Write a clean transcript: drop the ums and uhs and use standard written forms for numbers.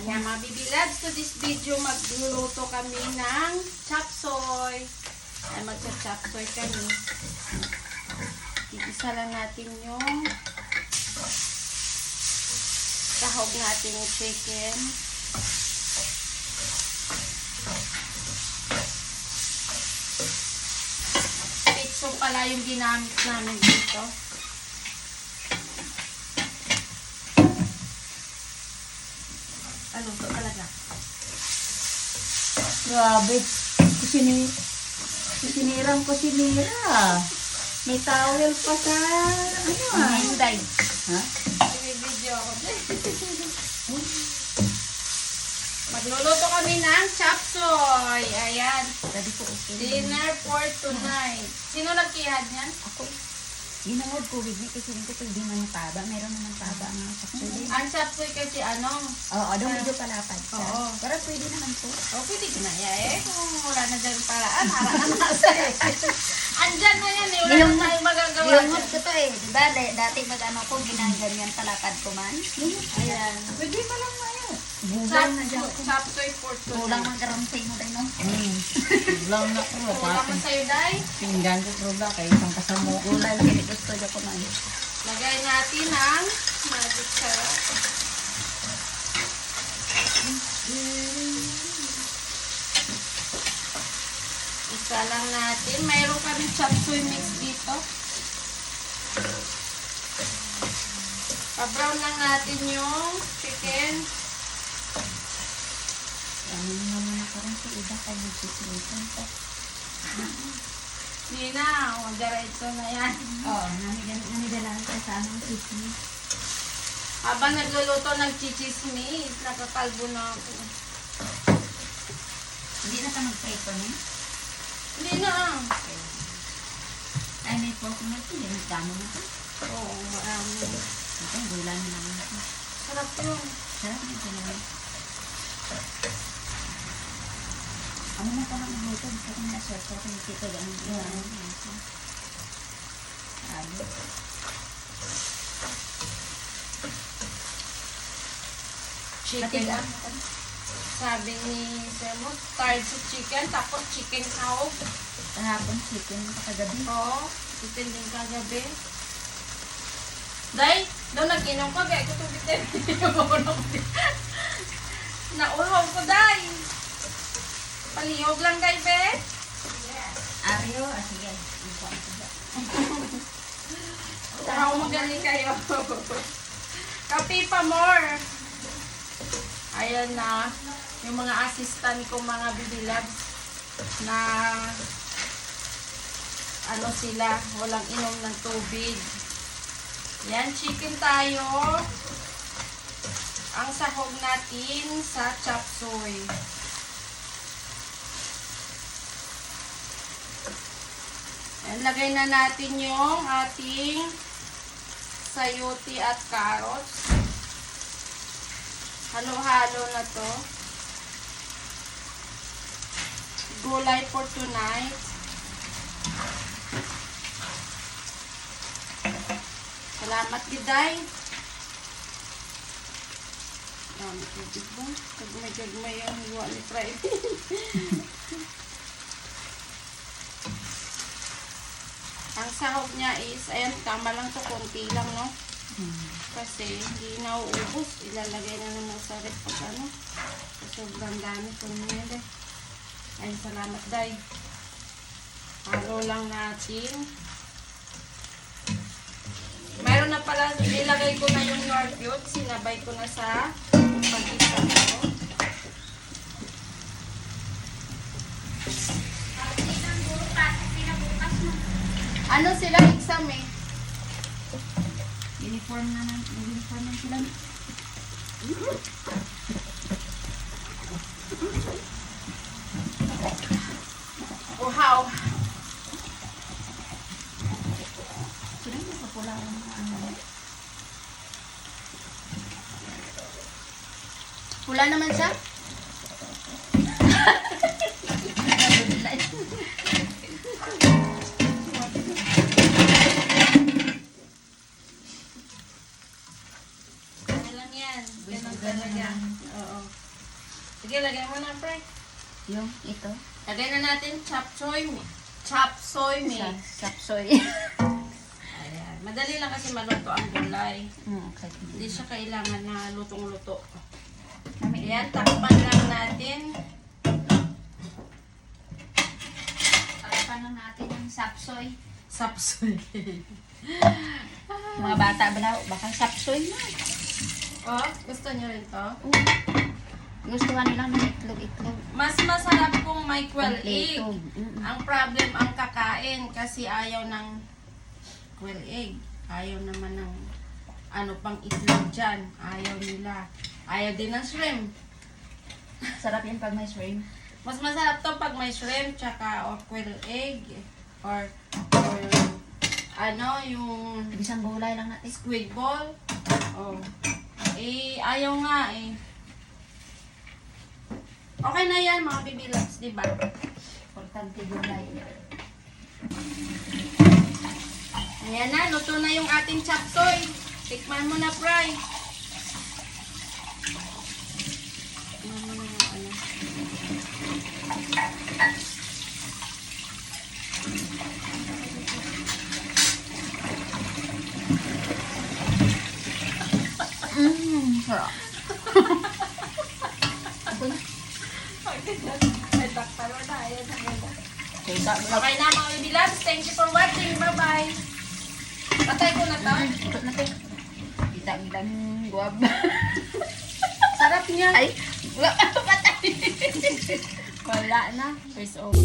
Ayan, mga bibilabs, to this video, magluluto kami ng chop suey. Ayan, magcha-chop suey kami. Igisa lang natin yung sahog natin yung chicken. Pitso pala yung ginamit namin dito. Ano to talaga? Grabe. Kusinirang kusinira. May towel pa sa ano ah. Hinday. Ha? May video ako. Magluluto kami ng chop suey. Ayan. Sabi ko okay. Dinner for tonight. Sino nagkihad niyan? Ako. Ginawad ko with me kasi rin ko pwede man ng taba. Meron naman taba ang mga saksulit. Ang chop suey kasi anong? Oo, doon medyo palapad siya. Oo. Pero pwede naman po. O, pwede ginaya eh. Kung wala na dyan paraan, harap na nasa eh. Andyan na yan eh. Wala Yung- na tayong magagawa Ginamot dyan. ko to eh. Diba? Dati mag-ano ko, ginaganyan palapad ko man. Ayan. Pwede pa lang na yun. Bulang na dyan ko. Chop suey for Bulang tonight. ang karampay mo tayo, no? Lang na ko. Kulang mo sa'yo, Day. Pinggan ko pero ba kay isang kasamo. Bulang na kini gusto dyan ko man. Lagay natin ang magic sarap. Isa lang natin. Mayroon kami chop suey mix dito. Pa-brown lang natin yung chicken. Ano naman na karoon sa iba kayo nagsisimutan ko. Hindi na. O, diretso na yan. Oo, namidalaan ka sa aming chismis. Habang nagluluto, nagchichismis. Nakakalbo na ako. Hindi na ka mag-prepare niya? Hindi na. Ay, may pork na ito. Hindi nagdamo na ito. Oo, marami. Ito, gula na naman ito. Sarap yun. Sarap na ito naman. Ano na pa lang ang ito? Gusto ko na search ako yung tito ganun. Iwanan mo ito. Sabi. Chicken. Matigas. Sabi ni Semo, tired sa chicken, tapos chicken sahog. Kahapon chicken kagabi. Oo, chicken din kagabi. Day, daw nag-inom ka, kaya ko tubig din. Nauhaw ko, Day. Palihog lang, Day, be. Ario, sige. Ito ang tiga. Uhaw magaling kayo. Kape pa more. Ayan na, yung mga assistant ko, mga bibilabs, na ano sila, walang inom ng tubig. Yan, chicken tayo. Ang sahog natin sa chop suey. Yan, lagay na natin yung ating sayote at carrots. Halo-halo na to. Gulay for tonight. Salamat, Giday. Yan, tubig mo. Kagmay-gagmay ang hiwa ni Friday. Ang sahog niya is, ayan, tama lang to, konti lang, no? Kasi hindi nauubos. Ilalagay na naman sa ref pag ano. Sobrang dami po niya, eh. Ay, salamat, Day. Halo lang natin. Mayroon na pala, nilagay ko na yung nor cube. Sinabay ko na sa pag-isa ko. Ano sila exam eh? Uniform na sila. Uhaw. Sila yung kapula ang ano. Pula naman siya? Ganun Lalagyan. Oo. Sige, lagyan mo na, pre. Yung ito. Lagay na natin chop soy mix. Sapsoy. Ayan. Madali lang kasi maluto ang gulay. Okay. Hindi siya kailangan na lutong-luto. Kami Ayan, takpan lang natin. Takpan lang natin yung sapsoy. Sapsoy. Mga bata ba na, baka sapsoy na. Oh, gusto niyo rin to? Gusto nga nilang ng itlog-itlog. Mas masarap kung may quail egg. Kompleto. Ang problem ang kakain kasi ayaw ng quail egg. Ayaw naman ng ano pang itlog dyan. Ayaw nila. Ayaw din ng shrimp. Sarap yan pag may shrimp. Mas masarap to pag may shrimp tsaka or quail egg or ano yung Isang gulay lang natin. squid ball. Oh. Eh, ayaw nga eh. Okay na yan mga bibilaps, di ba? Importante gulay. Ayan na, luto na yung ating chop suey. Tikman mo na, fry. Tikman mo na yung ano. Sarap. Ako na. Ay, takpan mo na. Ayan, ayan. Kita mo lang. Okay na mga bibilaps. Thank you for watching. Bye-bye. Patay ko na to. Ito natin. Kita mo lang guwab. Sarap niya. Ay, wala pa patay. Wala na. Face off.